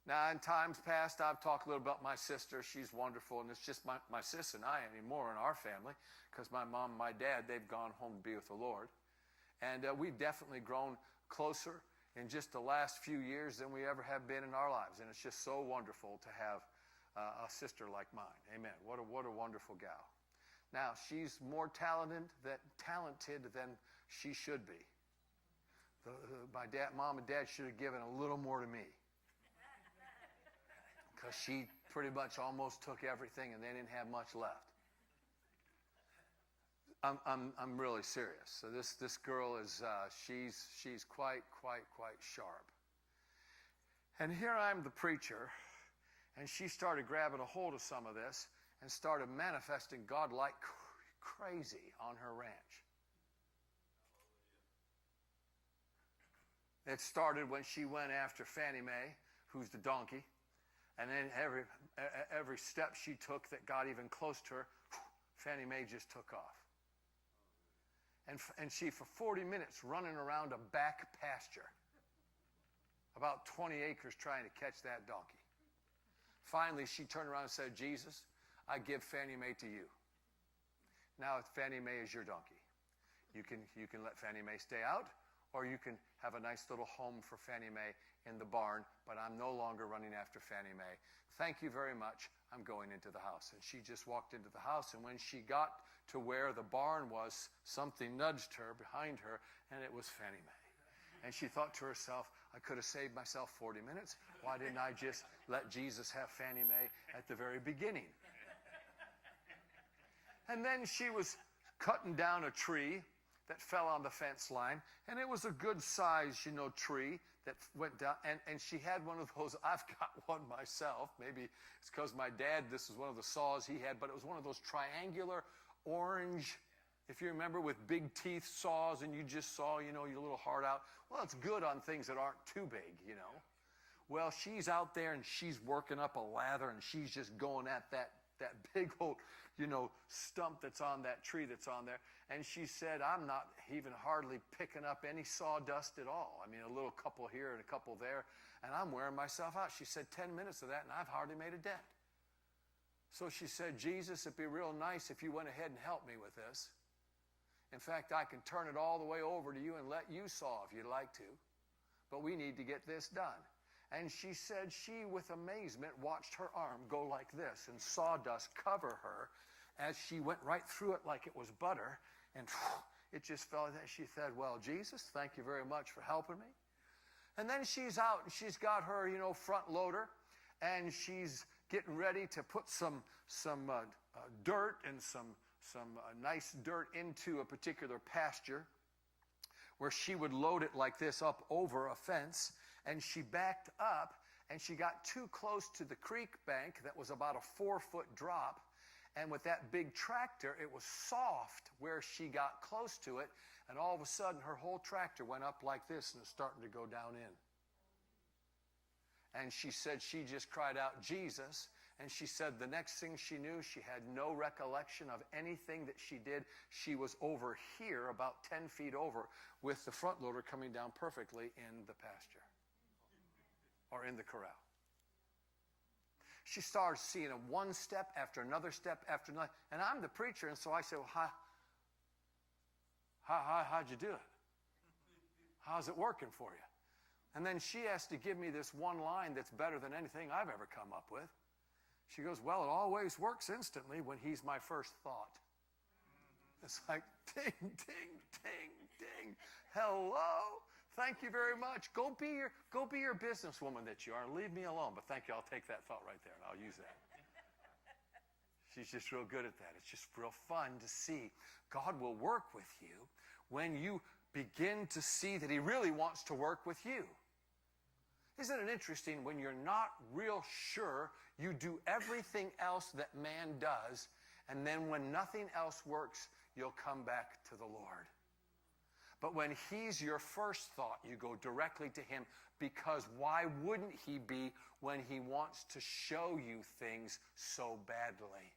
Now, in times past, I've talked a little about my sister. She's wonderful, and it's just my sister and I anymore in our family, because my mom and my dad, they've gone home to be with the Lord. And we've definitely grown closer in just the last few years than we ever have been in our lives. And it's just so wonderful to have a sister like mine. Amen. What a wonderful gal. Now, she's more talented than she should be. My mom and dad should have given a little more to me, because she pretty much almost took everything and they didn't have much left. I'm really serious. So this girl is she's quite sharp. And here I'm the preacher, and she started grabbing a hold of some of this and started manifesting God like crazy on her ranch. It started when she went after Fannie Mae, who's the donkey. And then every step she took that got even close to her, Fannie Mae just took off. And she, for 40 minutes, running around a back pasture, about 20 acres, trying to catch that donkey. Finally, she turned around and said, Jesus, I give Fannie Mae to you. Now Fannie Mae is your donkey. You can let Fannie Mae stay out, or you can have a nice little home for Fannie Mae in the barn, but I'm no longer running after Fannie Mae. Thank you very much. I'm going into the house. And she just walked into the house, and when she got to where the barn was, something nudged her behind her, and it was Fannie Mae. And she thought to herself, I could have saved myself 40 minutes. Why didn't I just let Jesus have Fannie Mae at the very beginning? And then she was cutting down a tree that fell on the fence line, and it was a good size, tree that went down, and she had one of those. I've got one myself. Maybe it's because my dad, this is one of the saws he had, but it was one of those triangular orange, if you remember, with big teeth saws, and you just saw, your little heart out. Well, it's good on things that aren't too big, Well, she's out there, and she's working up a lather, and she's just going at that big old, stump that's on that tree that's on there. And she said, I'm not even hardly picking up any sawdust at all. I mean, a little couple here and a couple there, and I'm wearing myself out. She said, 10 minutes of that, and I've hardly made a dent. So she said, Jesus, it'd be real nice if you went ahead and helped me with this. In fact, I can turn it all the way over to you and let you saw if you'd like to. But we need to get this done. And she said she, with amazement, watched her arm go like this and sawdust cover her as she went right through it like it was butter. And it just fell like that. She said, well, Jesus, thank you very much for helping me. And then she's out, and she's got her, front loader, and she's getting ready to put some dirt and some nice dirt into a particular pasture, where she would load it like this up over a fence. And she backed up, and she got too close to the creek bank that was about a 4-foot drop. And with that big tractor, it was soft where she got close to it. And all of a sudden, her whole tractor went up like this and is starting to go down in. And she said she just cried out, Jesus. And she said the next thing she knew, she had no recollection of anything that she did. She was over here, about 10 feet over, with the front loader coming down perfectly in the pasture or in the corral. She started seeing it one step after another step after another. And I'm the preacher, and so I said, well, how'd you do it? How's it working for you? And then she has to give me this one line that's better than anything I've ever come up with. She goes, well, it always works instantly when he's my first thought. It's like, ding, ding, ding, ding. Hello. Thank you very much. Go be your businesswoman that you are. Leave me alone. But thank you. I'll take that thought right there, and I'll use that. She's just real good at that. It's just real fun to see. God will work with you when you begin to see that he really wants to work with you. Isn't it interesting, when you're not real sure, you do everything else that man does, and then when nothing else works, you'll come back to the Lord. But when he's your first thought, you go directly to him, because why wouldn't he be when he wants to show you things so badly?